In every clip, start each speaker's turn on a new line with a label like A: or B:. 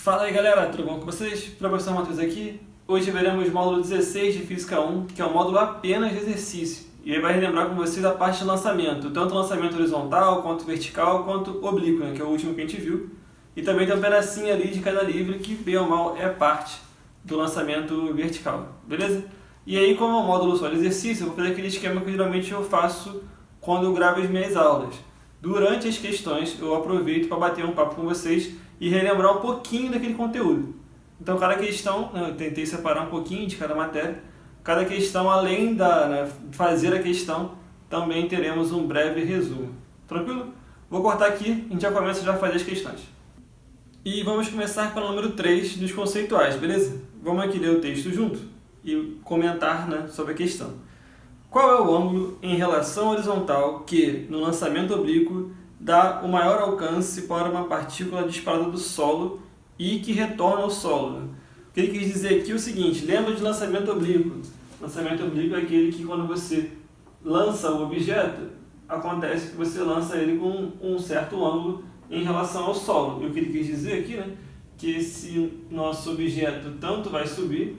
A: Fala aí galera, tudo bom com vocês? Professor Matheus aqui. Hoje veremos o módulo 16 de Física 1, que é um módulo apenas de exercício. E ele vai relembrar com vocês a parte de lançamento, tanto lançamento horizontal, quanto vertical, quanto oblíquo, né, que é o último que a gente viu. E também tem um pedacinho ali de cada livro que, bem ou mal, é parte do lançamento vertical, beleza? E aí, como é um módulo só de exercício, eu vou fazer aquele esquema que geralmente eu faço quando eu gravo as minhas aulas. Durante as questões, eu aproveito para bater um papo com vocês e relembrar um pouquinho daquele conteúdo. Então, cada questão, eu tentei separar um pouquinho de cada matéria. Cada questão, além de fazer a questão, também teremos um breve resumo. Tranquilo? Vou cortar aqui, a gente já começa a fazer as questões. E vamos começar pelo número 3 dos conceituais, beleza? Vamos aqui ler o texto junto e comentar, sobre a questão. Qual é o ângulo em relação horizontal que, no lançamento oblíquo, dá o maior alcance para uma partícula disparada do solo e que retorna ao solo? O que ele quis dizer aqui é o seguinte: lembra de lançamento oblíquo? Lançamento oblíquo é aquele que, quando você lança o objeto, acontece que você lança ele com um certo ângulo em relação ao solo. E o que ele quis dizer aqui, que esse nosso objeto tanto vai subir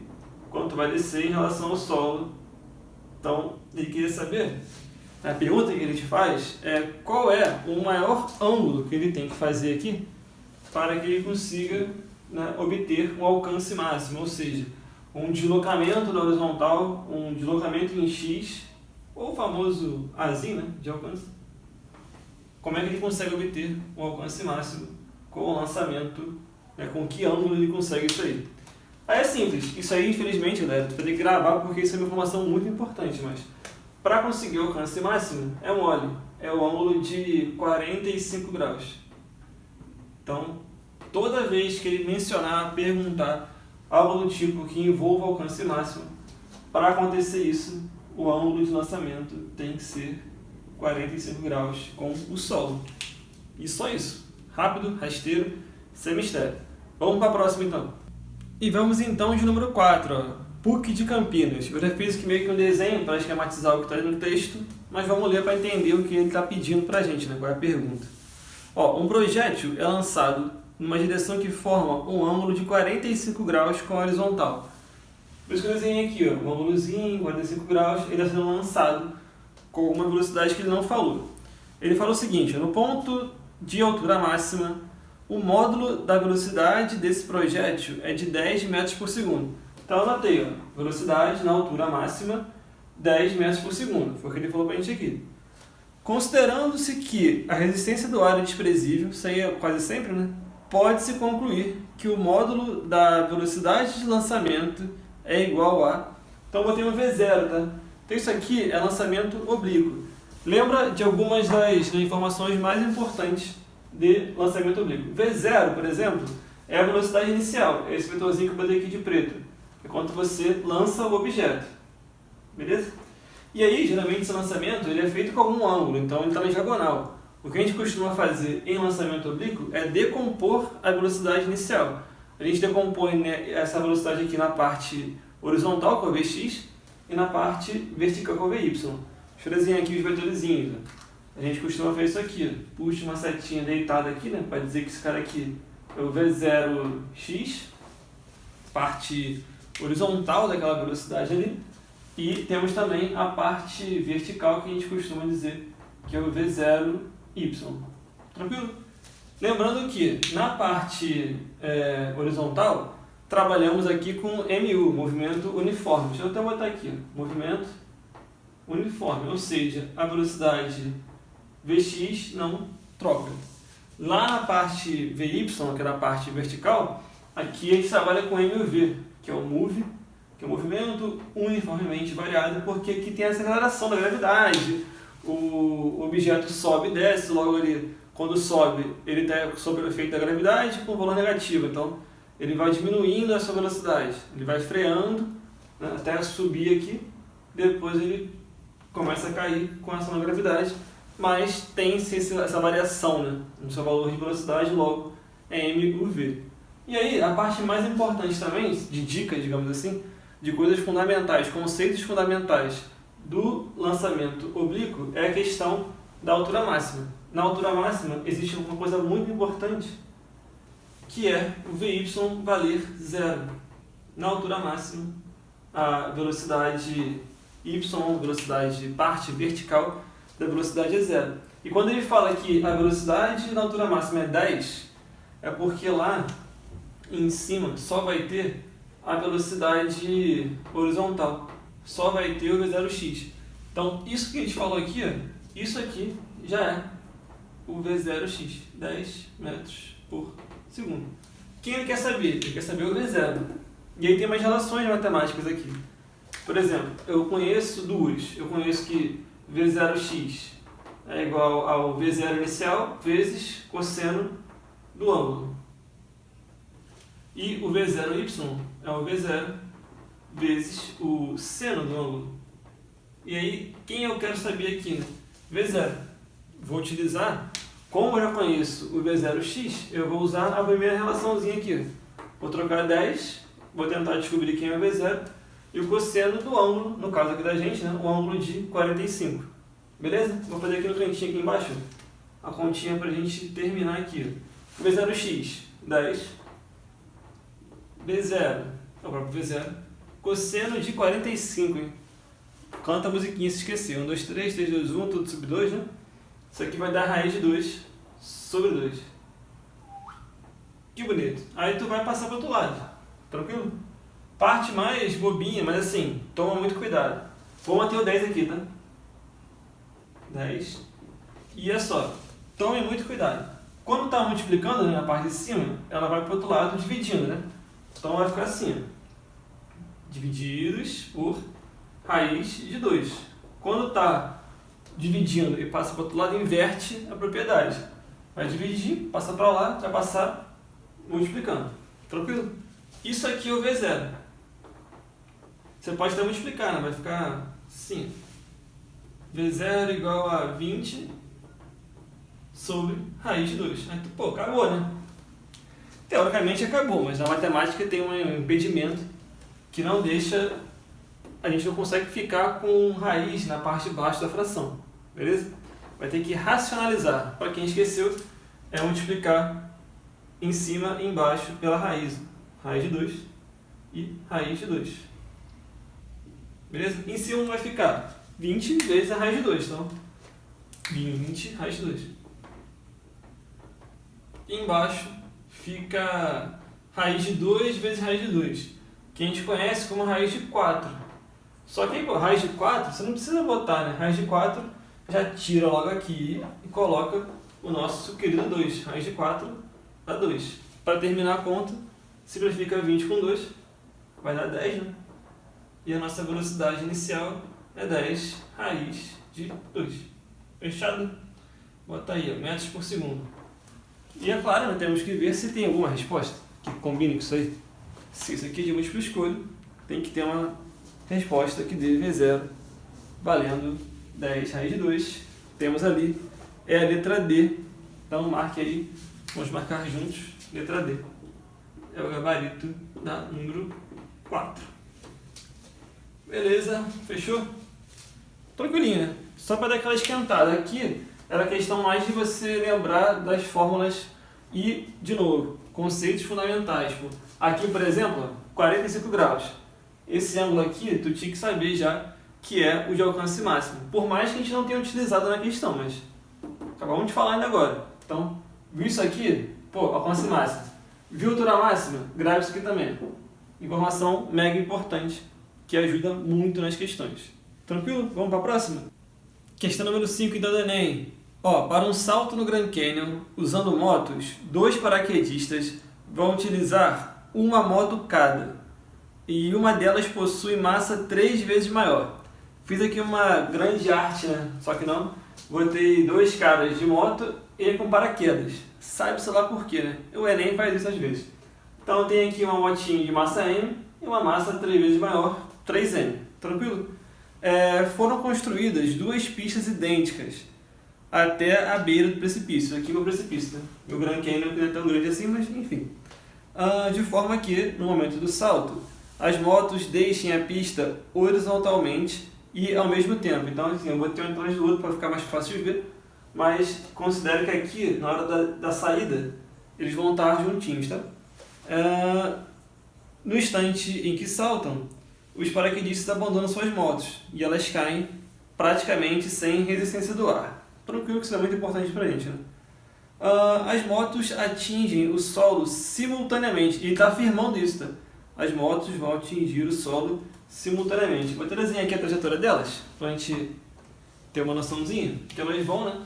A: quanto vai descer em relação ao solo. Então, ele queria saber, a pergunta que ele te faz é qual é o maior ângulo que ele tem que fazer aqui para que ele consiga obter um alcance máximo, ou seja, um deslocamento da horizontal, um deslocamento em X, ou o famoso Azinho, de alcance. Como é que ele consegue obter um alcance máximo com o lançamento, com que ângulo ele consegue isso aí? Aí é simples, isso aí infelizmente, galera, tu vai ter que gravar porque isso é uma informação muito importante, mas para conseguir o alcance máximo é mole, é o ângulo de 45 graus. Então, toda vez que ele mencionar, perguntar algo do tipo que envolva o alcance máximo, para acontecer isso, o ângulo de lançamento tem que ser 45 graus com o solo. E só isso. Rápido, rasteiro, sem mistério. Vamos para a próxima então. E vamos então de número 4, PUC de Campinas. Eu já fiz aqui meio que um desenho para esquematizar o que está ali no texto, mas vamos ler para entender o que ele está pedindo para a gente, qual é a pergunta. Um projétil é lançado numa direção que forma um ângulo de 45 graus com a horizontal. Por isso que eu desenhei aqui, um ângulozinho, 45 graus, ele está sendo lançado com uma velocidade que ele não falou. Ele falou o seguinte: no ponto de altura máxima, o módulo da velocidade desse projétil é de 10 metros por segundo. Então eu anotei, velocidade na altura máxima, 10 metros por segundo. Foi o que ele falou para a gente aqui. Considerando-se que a resistência do ar é desprezível, isso aí é quase sempre, pode-se concluir que o módulo da velocidade de lançamento é igual a... Então eu botei um V0, tá? Então isso aqui é lançamento oblíquo. Lembra de algumas das informações mais importantes de lançamento oblíquo. V0, por exemplo, é a velocidade inicial. É esse vetorzinho que eu botei aqui de preto. É quando você lança o objeto. Beleza? E aí, geralmente, esse lançamento ele é feito com algum ângulo. Então, ele está na diagonal. O que a gente costuma fazer em lançamento oblíquo é decompor a velocidade inicial. A gente decompõe essa velocidade aqui na parte horizontal, com a Vx, e na parte vertical, com a Vy. Deixa eu desenhar aqui os vetorzinhos. A gente costuma fazer isso aqui, puxa uma setinha deitada aqui, para dizer que esse cara aqui é o V0x, parte horizontal daquela velocidade ali, e temos também a parte vertical que a gente costuma dizer que é o V0y. Tranquilo? Lembrando que na parte horizontal, trabalhamos aqui com MU, movimento uniforme. Deixa eu até botar aqui, movimento uniforme, ou seja, a velocidade Vx não troca. Lá na parte Vy, que é na parte vertical, aqui a gente trabalha com MUV, que é o move, que é o movimento uniformemente variado, porque aqui tem a aceleração da gravidade, o objeto sobe e desce, logo ali, quando sobe, ele está sob o efeito da gravidade com valor negativo, então ele vai diminuindo a sua velocidade, ele vai freando, até subir aqui, depois ele começa a cair com a ação da gravidade, mas tem essa variação no seu valor de velocidade, logo é MUV. E aí, a parte mais importante também, de dicas, digamos assim, de coisas fundamentais, conceitos fundamentais do lançamento oblíquo, é a questão da altura máxima. Na altura máxima existe uma coisa muito importante, que é o Vy valer zero. Na altura máxima, a velocidade y, velocidade parte vertical da velocidade é zero. E quando ele fala que a velocidade na altura máxima é 10, é porque lá em cima só vai ter a velocidade horizontal, só vai ter o V0x. Então, isso que a gente falou aqui, ó, isso aqui já é o V0x, 10 metros por segundo. Quem ele quer saber? Ele quer saber o V0. E aí tem mais relações matemáticas aqui. Por exemplo, eu conheço duas. Eu conheço que V0x é igual ao V0 inicial vezes cosseno do ângulo. E o V0y é o V0 vezes o seno do ângulo. E aí, quem eu quero saber aqui? Né? V0. Vou utilizar, como eu já conheço o V0x, eu vou usar a primeira relaçãozinha aqui. Vou trocar 10, vou tentar descobrir quem é o V0, e o cosseno do ângulo, no caso aqui da gente, né? O ângulo de 45. Beleza? Vou fazer aqui no cantinho aqui embaixo a continha para a gente terminar aqui. V0x, 10. V0, é o próprio V0. Cosseno de 45, hein? Canta a musiquinha se esqueceu. 1, 2, 3, 3, 2, 1, tudo sobre 2, né? Isso aqui vai dar raiz de 2 sobre 2. Que bonito. Aí tu vai passar para o outro lado. Tranquilo? Parte mais bobinha, mas assim, toma muito cuidado. Vou manter o 10 aqui, tá? 10. E é só, tome muito cuidado. Quando está multiplicando, né, na parte de cima, ela vai para o outro lado dividindo, né? Então vai ficar assim, ó. Divididos por raiz de 2. Quando está dividindo e passa para o outro lado, inverte a propriedade. Vai dividir, passa para lá, vai passar multiplicando. Tranquilo? Isso aqui é o V0. Você pode até multiplicar, né? Vai ficar assim. V0 igual a 20 sobre raiz de 2. Aí, pô, acabou, né? Teoricamente acabou, mas na matemática tem um impedimento que não deixa, a gente não consegue ficar com raiz na parte de baixo da fração, beleza? Vai ter que racionalizar. Para quem esqueceu, é multiplicar em cima e embaixo pela raiz. Raiz de 2 e raiz de 2. Beleza? Em cima vai ficar 20 vezes a raiz de 2, então 20 raiz de 2. E embaixo fica raiz de 2 vezes raiz de 2, que a gente conhece como raiz de 4. Só que aí, pô, raiz de 4, você não precisa botar, né? Raiz de 4, já tira logo aqui e coloca o nosso querido 2. Raiz de 4 dá 2. Para terminar a conta, simplifica 20 com 2, vai dar 10, né? E a nossa velocidade inicial é 10 raiz de 2. Fechado? Bota aí, ó, metros por segundo. E é claro, nós temos que ver se tem alguma resposta que combine com isso aí. Se isso aqui é de múltipla escolha, tem que ter uma resposta que dê V0 valendo 10 raiz de 2. Temos ali, é a letra D. Então marque aí, vamos marcar juntos, letra D. É o gabarito da número 4. Beleza, fechou? Tranquilinho, né? Só para dar aquela esquentada. Aqui era questão mais de você lembrar das fórmulas e, de novo, conceitos fundamentais. Aqui, por exemplo, 45 graus. Esse ângulo aqui, tu tinha que saber já que é o de alcance máximo. Por mais que a gente não tenha utilizado na questão, mas acabamos de falar ainda agora. Então, viu isso aqui? Pô, alcance máximo. Viu altura máxima? Grave isso aqui também. Informação mega importante que ajuda muito nas questões. Tranquilo? Vamos para a próxima? Questão número 5 então do Enem. Ó, para um salto no Grand Canyon, usando motos, 2 paraquedistas vão utilizar uma moto cada. E uma delas possui massa 3 vezes maior. Fiz aqui uma grande arte, né? Só que não. Botei 2 caras de moto e com paraquedas. Sabe-se lá por quê, né? O Enem faz isso às vezes. Então tem aqui uma motinha de massa M e uma massa 3 vezes maior, 3M. Tranquilo? Foram construídas 2 pistas idênticas até a beira do precipício. Aqui é o precipício, né? O Grand Canyon não é tão grande assim, mas enfim. De forma que, no momento do salto, as motos deixem a pista horizontalmente e ao mesmo tempo. Então, assim, eu botei um atrás do outro para ficar mais fácil de ver, mas considero que aqui, na hora da saída, eles vão estar juntinhos, tá? No instante em que saltam, os paraquedistas abandonam suas motos e elas caem praticamente sem resistência do ar. Tranquilo que isso é muito importante pra gente, né? As motos atingem o solo simultaneamente, e ele está afirmando isso, tá? As motos vão atingir o solo simultaneamente. Vou trazer aqui a trajetória delas, para a gente ter uma noçãozinha, que elas vão, né,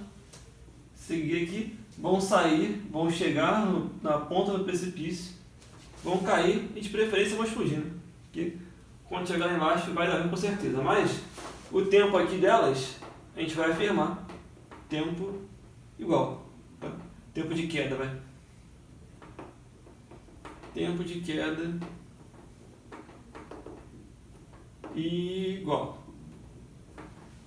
A: seguir aqui, vão sair, vão chegar na ponta do precipício, vão cair e de preferência vão explodir, né? Porque quando chegar lá embaixo vai dar ruim com certeza, mas o tempo aqui delas, a gente vai afirmar tempo igual. Tá? Tempo de queda, vai. Tempo de queda igual.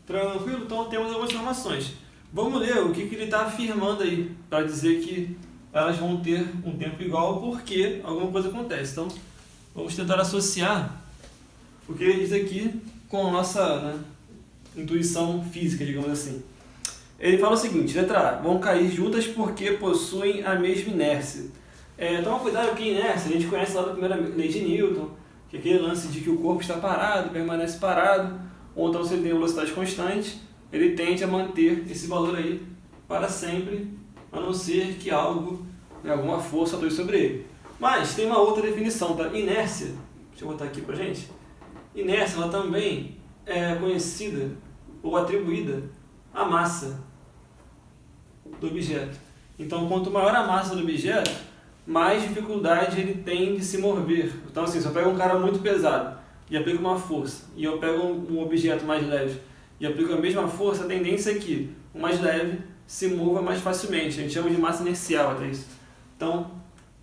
A: Tranquilo? Então temos algumas informações. Vamos ler o que ele está afirmando aí, para dizer que elas vão ter um tempo igual porque alguma coisa acontece. Então vamos tentar associar o que ele diz aqui com a nossa, né, intuição física, digamos assim. Ele fala o seguinte, letra A, vão cair juntas porque possuem a mesma inércia. Toma cuidado que inércia, a gente conhece lá da primeira lei de Newton, que é aquele lance de que o corpo está parado, permanece parado, ou então se ele tem velocidade constante, ele tende a manter esse valor aí para sempre, a não ser que algo, né, alguma força atue sobre ele. Mas tem uma outra definição, tá? Inércia, deixa eu botar aqui pra gente. Inércia, ela também é conhecida ou atribuída à massa do objeto. Então, quanto maior a massa do objeto, mais dificuldade ele tem de se mover. Então, assim, se eu pego um cara muito pesado e aplico uma força, e eu pego um objeto mais leve e aplico a mesma força, a tendência é que o mais leve se mova mais facilmente. A gente chama de massa inercial até isso. Então,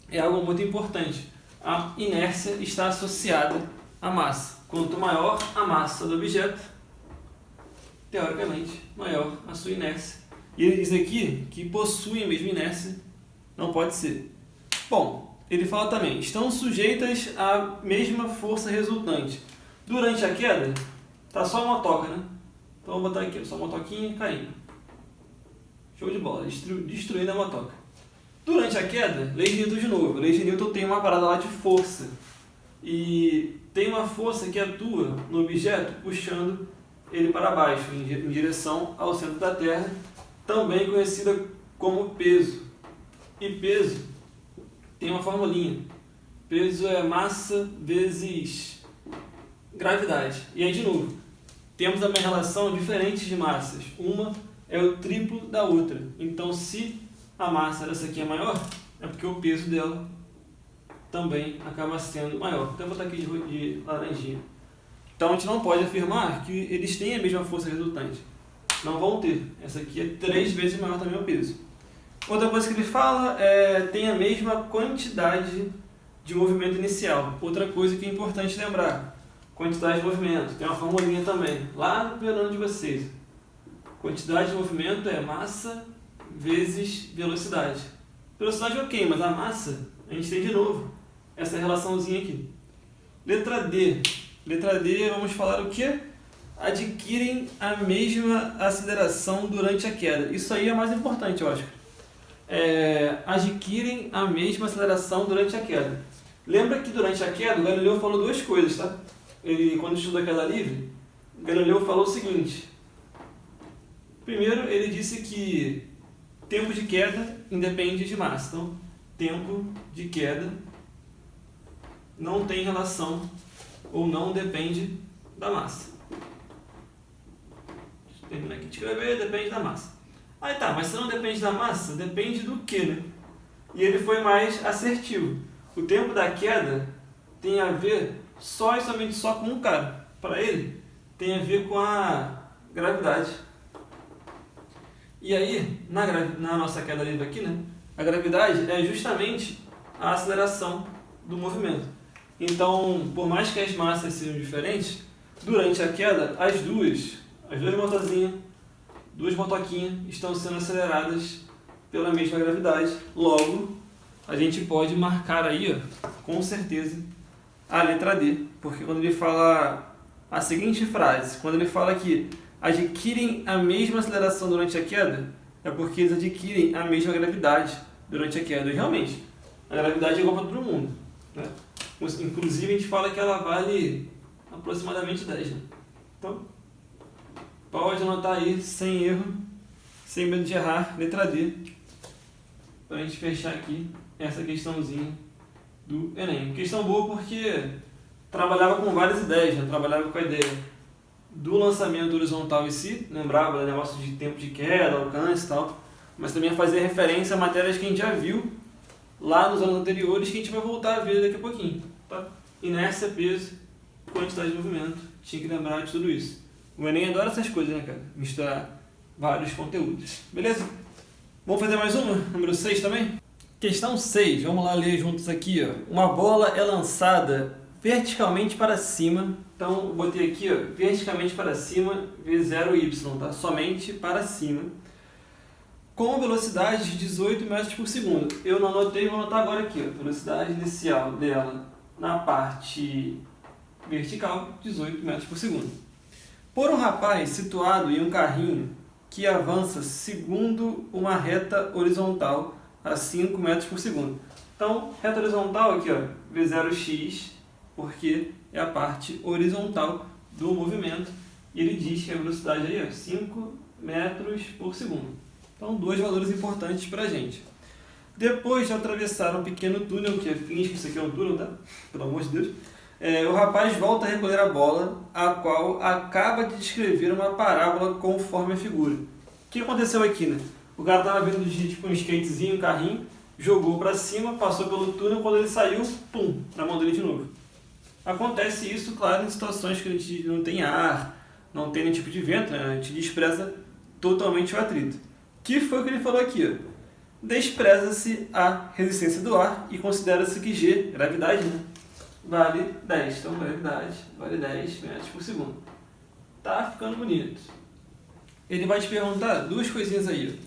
A: é algo muito importante. A inércia está associada à massa. Quanto maior a massa do objeto, teoricamente, maior a sua inércia. E ele diz aqui que possui a mesma inércia, não pode ser. Bom, ele fala também, estão sujeitas à mesma força resultante. Durante a queda, tá só uma motoca, né? Então vou botar aqui, só uma motoquinha caindo. Show de bola, destruindo a motoca. Durante a queda, lei de Newton de novo. Lei de Newton tem uma parada lá de força. E tem uma força que atua no objeto puxando ele para baixo, em direção ao centro da Terra, também conhecida como peso. E peso tem uma formulinha. Peso é massa vezes gravidade. E aí, de novo, temos uma relação diferente de massas. Uma é o triplo da outra. Então, se a massa dessa aqui é maior, é porque o peso dela também acaba sendo maior. Então, eu vou botar aqui de laranjinha. Então, a gente não pode afirmar que eles têm a mesma força resultante. Não vão ter. Essa aqui é 3 vezes maior também o peso. Outra coisa que ele fala é tem a mesma quantidade de movimento inicial. Outra coisa que é importante lembrar. Quantidade de movimento. Tem uma formulinha também. Lá no primeiro ano de vocês. Quantidade de movimento é massa vezes velocidade. Velocidade ok, mas a massa, a gente tem de novo essa relaçãozinha aqui. Letra D. Letra D, vamos falar o quê? Adquirem a mesma aceleração durante a queda. Isso aí é mais importante, eu acho. Adquirem a mesma aceleração durante a queda. Lembra que durante a queda o Galileu falou duas coisas, tá? Quando estudou a queda livre, o Galileu falou o seguinte. Primeiro, ele disse que tempo de queda independe de massa. Então, tempo de queda não tem relação ou não depende da massa. Deixa eu terminar aqui de escrever, depende da massa. Aí tá, mas se não depende da massa, depende do que, né? E ele foi mais assertivo. O tempo da queda tem a ver só e somente só com um cara. Para ele, tem a ver com a gravidade. E aí, na nossa queda livre aqui, né? A gravidade é justamente a aceleração do movimento. Então, por mais que as massas sejam diferentes, durante a queda, as duas motozinhas, duas motoquinhas estão sendo aceleradas pela mesma gravidade. Logo, a gente pode marcar aí, ó, com certeza, a letra D. Porque quando ele fala a seguinte frase, quando ele fala que adquirem a mesma aceleração durante a queda, é porque eles adquirem a mesma gravidade durante a queda. E realmente, a gravidade é igual para todo mundo, né? Inclusive a gente fala que ela vale aproximadamente 10, né? Então, pode anotar aí, sem erro, sem medo de errar, letra D, para a gente fechar aqui essa questãozinha do Enem. Questão boa porque trabalhava com várias ideias, né? Trabalhava com a ideia do lançamento horizontal em si, lembrava do negócio de tempo de queda, alcance e tal, mas também fazia referência a matérias que a gente já viu lá nos anos anteriores, que a gente vai voltar a ver daqui a pouquinho, tá? Inércia, peso, quantidade de movimento, tinha que lembrar de tudo isso. O Enem adora essas coisas, né, cara? Misturar vários conteúdos, beleza? Vamos fazer mais uma? Número 6 também? Questão 6, vamos lá ler juntos aqui, ó. Uma bola é lançada verticalmente para cima, então eu botei aqui, ó, verticalmente para cima, V0y, tá? Somente para cima, com velocidade de 18 metros por segundo. Eu não anotei, vou anotar agora aqui, ó, velocidade inicial dela na parte vertical, 18 metros por segundo. Por um rapaz situado em um carrinho que avança segundo uma reta horizontal a 5 metros por segundo. Então, reta horizontal aqui, ó, V0x, porque é a parte horizontal do movimento. E ele diz que a velocidade aí é 5 metros por segundo. Então, dois valores importantes para a gente. Depois de atravessar um pequeno túnel, que finge que isso aqui é um túnel, tá? Pelo amor de Deus. O rapaz volta a recolher a bola, a qual acaba de descrever uma parábola conforme a figura. O que aconteceu aqui, né? O cara estava vindo de tipo, um skatezinho, um carrinho, jogou para cima, passou pelo túnel, quando ele saiu, pum, na mão dele de novo. Acontece isso, claro, em situações que a gente não tem ar, não tem nenhum tipo de vento, né? A gente despreza totalmente o atrito. Que foi o que ele falou aqui, ó. Despreza-se a resistência do ar e considera-se que G, gravidade, né, vale 10. Então, gravidade vale 10 metros por segundo. Tá ficando bonito. Ele vai te perguntar duas coisinhas aí.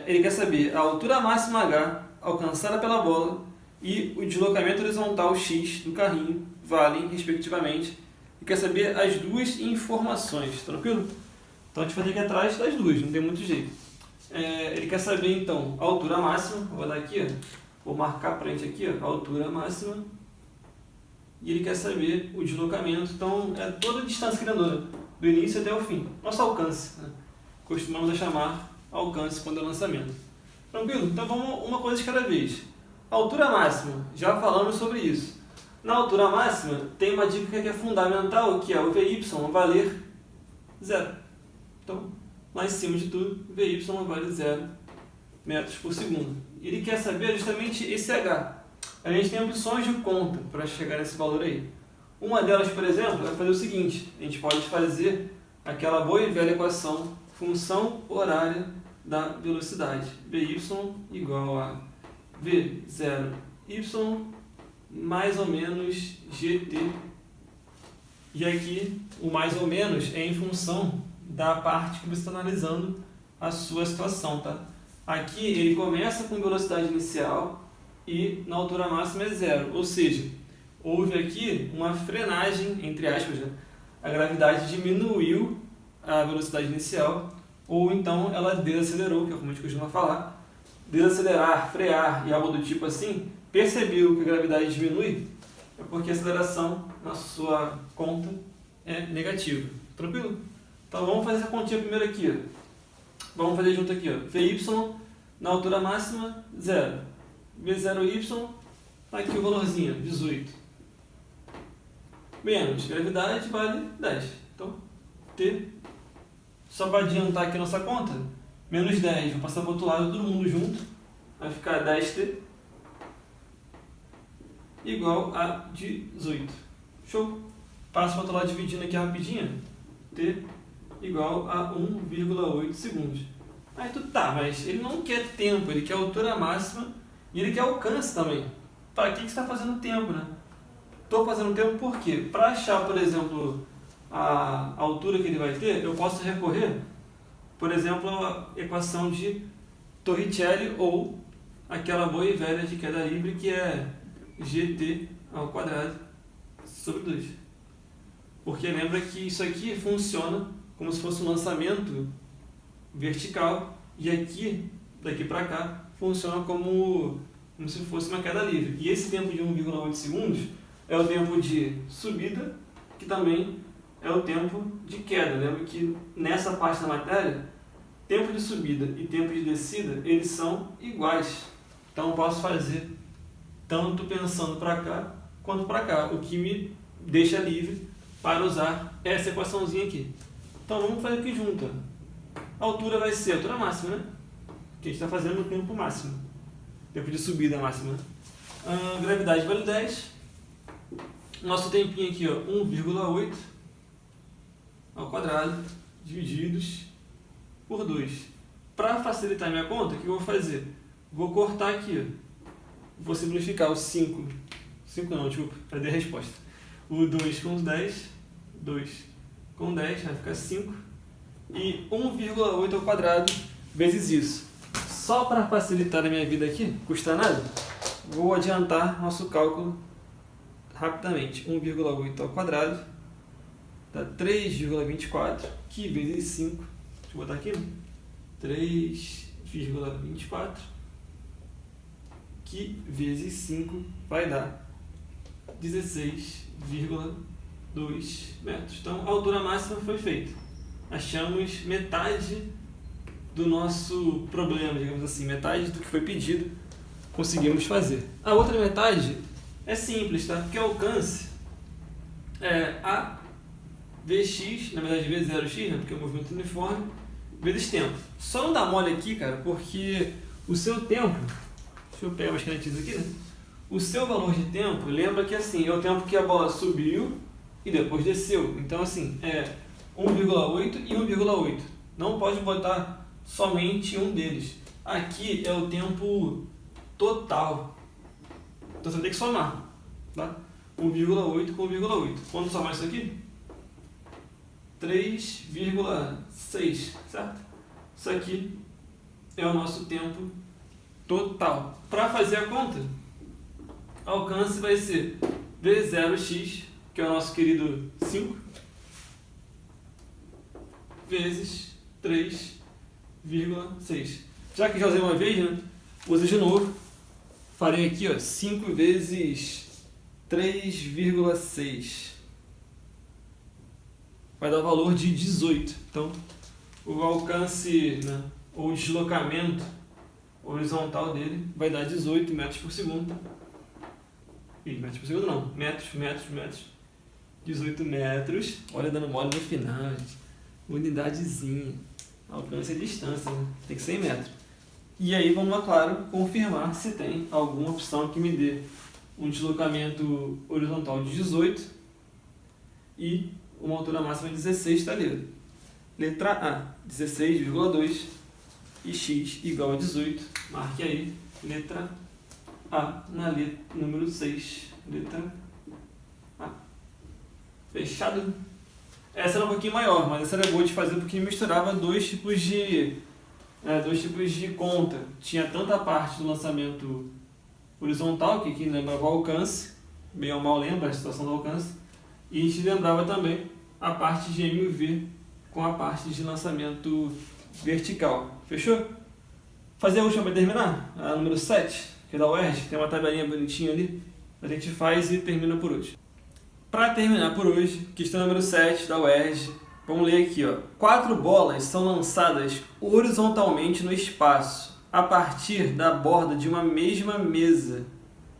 A: Ele quer saber a altura máxima H alcançada pela bola e o deslocamento horizontal X do carrinho, valem respectivamente. E quer saber as duas informações, tranquilo? Então a gente vai ter que ir atrás das duas, não tem muito jeito. Ele quer saber então a altura máxima, vou dar aqui, ó, vou marcar para a gente aqui, ó, a altura máxima, e ele quer saber o deslocamento, então é toda a distância que ele andou, do início até o fim, nosso alcance, né? Costumamos chamar alcance quando é lançamento. Tranquilo? Então vamos uma coisa de cada vez. A altura máxima, já falamos sobre isso. Na altura máxima tem uma dica que é fundamental, que é o VY valer 0. Então, lá em cima de tudo, VY vale 0 metros por segundo. Ele quer saber justamente esse H. A gente tem opções de conta para chegar nesse valor aí. Uma delas, por exemplo, vai fazer o seguinte. A gente pode fazer aquela boa e velha equação função horária da velocidade. VY igual a V0y mais ou menos GT. E aqui, o mais ou menos é em função da parte que você está analisando a sua situação, tá? Aqui ele começa com velocidade inicial e na altura máxima é 0, ou seja, houve aqui uma frenagem, entre aspas, né? A gravidade diminuiu a velocidade inicial, ou então ela desacelerou, que é como a gente costuma falar. Desacelerar, frear e algo do tipo assim, percebeu que a gravidade diminui, é porque a aceleração na sua conta é negativa. Tranquilo? Então vamos fazer essa continha primeiro aqui, ó. Vamos fazer junto aqui, ó. VY na altura máxima, 0. V0y, tá aqui o valorzinho, 18. Menos, gravidade vale 10. Então, T, só para adiantar aqui a nossa conta, menos 10, vou passar para o outro lado, todo mundo junto, vai ficar 10T igual a 18. Show? Passo para o outro lado dividindo aqui rapidinho, T igual a 1,8 segundos. Aí tu tá, mas ele não quer tempo, ele quer altura máxima e ele quer alcance também. Para que você está fazendo tempo, né? Estou fazendo tempo por quê? Para achar, por exemplo, a altura que ele vai ter, eu posso recorrer, por exemplo, à equação de Torricelli ou aquela boa e velha de queda livre que é GT ao quadrado sobre 2. Porque lembra que isso aqui funciona como se fosse um lançamento vertical e aqui, daqui para cá, funciona como se fosse uma queda livre. E esse tempo de 1,8 segundos é o tempo de subida, que também é o tempo de queda. Lembra que nessa parte da matéria, tempo de subida e tempo de descida, eles são iguais. Então eu posso fazer tanto pensando para cá quanto para cá, o que me deixa livre para usar essa equaçãozinha aqui. Então vamos fazer aqui junto. A altura vai ser a altura máxima, né? Que a gente está fazendo no tempo máximo. Tempo de subida máxima. Gravidade vale 10. Nosso tempinho aqui, ó, 1,8 ao quadrado, divididos por 2. Para facilitar minha conta, o que eu vou fazer? Vou cortar aqui, ó. Vou simplificar o 5. 5 não, desculpa, perdi a resposta. O 2 com 10. 2 com 10 vai ficar 5. E 1,8 ao quadrado vezes isso. Só para facilitar a minha vida aqui, custa nada, vou adiantar nosso cálculo rapidamente. 1,8 ao quadrado dá 3,24, que vezes 5, deixa eu botar aqui, 3,24, que vezes 5 vai dar 16,2 metros. Então a altura máxima foi feita. Achamos metade do nosso problema, digamos assim, metade do que foi pedido, conseguimos fazer. A outra metade é simples, tá? Porque alcance é A Vx, na verdade V0x, né? Porque é um movimento uniforme, vezes tempo. Só não dá mole aqui, cara, porque o seu tempo, deixa eu pegar umas canetinhas aqui, né? O seu valor de tempo, lembra que assim, é o tempo que a bola subiu e depois desceu. Então assim, é 1,8 e 1,8. Não pode botar somente um deles. Aqui é o tempo total. Então você vai ter que somar, tá? 1,8 com 1,8. Quando somar isso aqui? 3,6, certo? Isso aqui é o nosso tempo total. Para fazer a conta, alcance vai ser V0x, que é o nosso querido 5, vezes 3,6. Já que já usei uma vez, né? Uso de novo. Farei aqui, ó, 5 vezes 3,6. Vai dar o valor de 18. Então, o alcance, né, ou deslocamento horizontal dele vai dar 18 metros por segundo. Ih, metros por segundo não. Metros. 18 metros. Olha, dando mole no final, gente. Unidadezinha. Alcance é distância, né? Tem que ser em metros. E aí vamos, é claro, confirmar se tem alguma opção que me dê um deslocamento horizontal de 18 e uma altura máxima de 16, está ali. Letra A, 16,2 e x igual a 18. Marque aí, letra A, na letra número 6. Letra A. Fechado? Essa era um pouquinho maior, mas essa era boa de fazer porque misturava dois tipos de conta. Tinha tanto a parte do lançamento horizontal, que lembrava o alcance, bem ou mal lembra a situação do alcance, e a gente lembrava também a parte de MV com a parte de lançamento vertical. Fechou? Fazer a última para terminar? A número 7, que é da UERJ, tem uma tabelinha bonitinha ali, a gente faz e termina por hoje. Para terminar por hoje, questão número 7 da UERJ, vamos ler aqui, ó. 4 bolas são lançadas horizontalmente no espaço, a partir da borda de uma mesma mesa.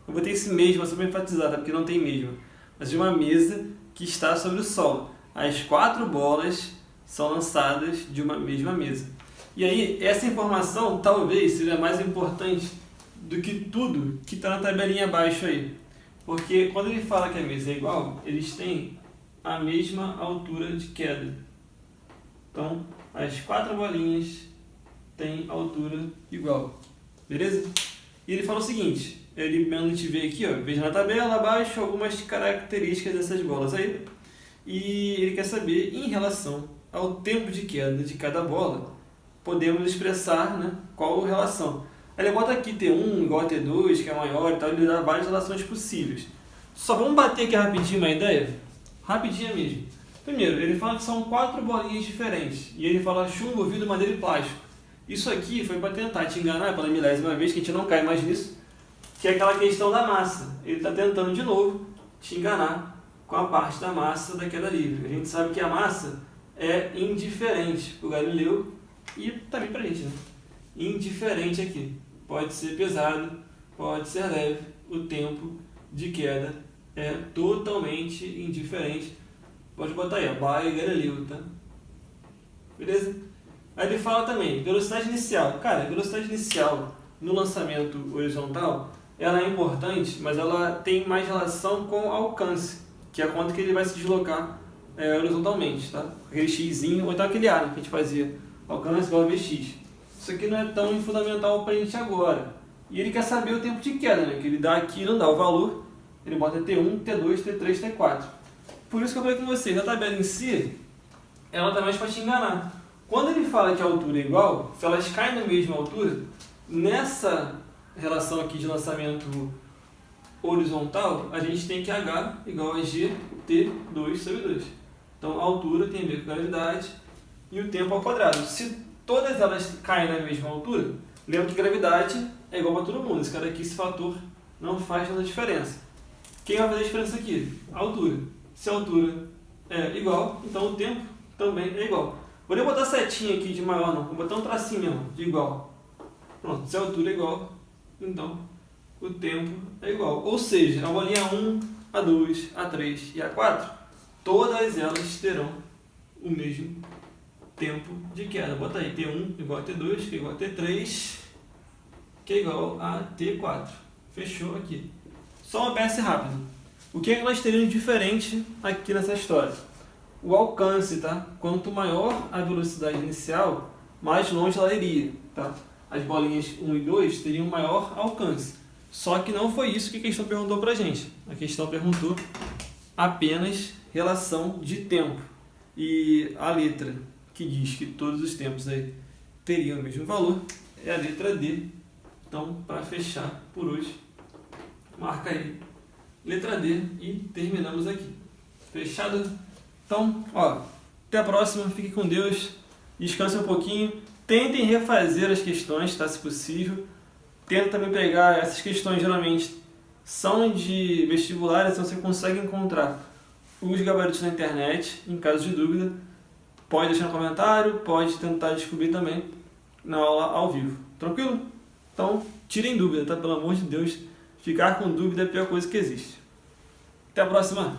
A: Eu botei esse mesma só para enfatizar, tá? Porque não tem mesma. Mas de uma mesa que está sobre o solo. As 4 bolas são lançadas de uma mesma mesa. E aí, essa informação talvez seja mais importante do que tudo que está na tabelinha abaixo aí. Porque quando ele fala que a mesa é igual, eles têm a mesma altura de queda. Então, as 4 bolinhas têm altura igual. Beleza? E ele fala o seguinte, ele a gente vê aqui, ó, veja na tabela abaixo algumas características dessas bolas aí. E ele quer saber, em relação ao tempo de queda de cada bola, podemos expressar, né, qual relação. Aí ele bota aqui T1 igual a T2, que é maior e tal, ele dá várias relações possíveis. Só vamos bater aqui rapidinho uma ideia? Rapidinho mesmo. Primeiro, ele fala que são 4 bolinhas diferentes. E ele fala chumbo, vidro, madeira e plástico. Isso aqui foi para tentar te enganar pela milésima vez, que a gente não cai mais nisso, que é aquela questão da massa. Ele está tentando de novo te enganar com a parte da massa da queda livre. A gente sabe que a massa é indiferente para o Galileu e também para a gente, né? Indiferente aqui. Pode ser pesado, pode ser leve, o tempo de queda é totalmente indiferente. Pode botar aí, by Galileu, tá? Beleza? Aí ele fala também, velocidade inicial. Cara, velocidade inicial no lançamento horizontal, ela é importante, mas ela tem mais relação com alcance, que é quanto que ele vai se deslocar horizontalmente, tá? Aquele xzinho, ou então aquele ar, né, que a gente fazia, alcance igual a Vx. Isso aqui não é tão fundamental para a gente agora. E ele quer saber o tempo de queda, né? Que ele dá aqui, não dá o valor, ele bota T1, T2, T3, T4. Por isso que eu falei com vocês, a tabela em si, ela está mais para te enganar. Quando ele fala que a altura é igual, se elas caem na mesma altura, nessa relação aqui de lançamento horizontal, a gente tem que H igual a GT2 sobre 2. Então a altura tem a ver com a gravidade e o tempo ao quadrado. Se todas elas caem na mesma altura, lembra que gravidade é igual para todo mundo. Esse cara aqui, esse fator, não faz tanta diferença. Quem vai fazer a diferença aqui? A altura. Se a altura é igual, então o tempo também é igual. Vou nem botar setinha aqui de maior não, vou botar um tracinho mesmo, de igual. Pronto, se a altura é igual, então o tempo é igual. Ou seja, a bolinha A1, A2, A3 e A4, todas elas terão o mesmo tempo de queda. Bota aí T1 igual a T2, que é igual a T3, que é igual a T4. Fechou aqui. Só uma PS rápida. O que é que nós teríamos diferente aqui nessa história? O alcance, tá? Quanto maior a velocidade inicial, mais longe ela iria, tá? As bolinhas 1 e 2 teriam maior alcance. Só que não foi isso que a questão perguntou pra gente. A questão perguntou apenas relação de tempo. E a letra que diz que todos os tempos aí teriam o mesmo valor é a letra D. Então, para fechar por hoje, marca aí letra D e terminamos aqui. Fechado? Então, ó, até a próxima, fique com Deus, descanse um pouquinho, tentem refazer as questões, tá, se possível. Tenta também pegar essas questões, geralmente são de vestibulares, então você consegue encontrar os gabaritos na internet. Em caso de dúvida, pode deixar no comentário, pode tentar descobrir também na aula ao vivo. Tranquilo? Então, tirem dúvida, tá? Pelo amor de Deus, ficar com dúvida é a pior coisa que existe. Até a próxima!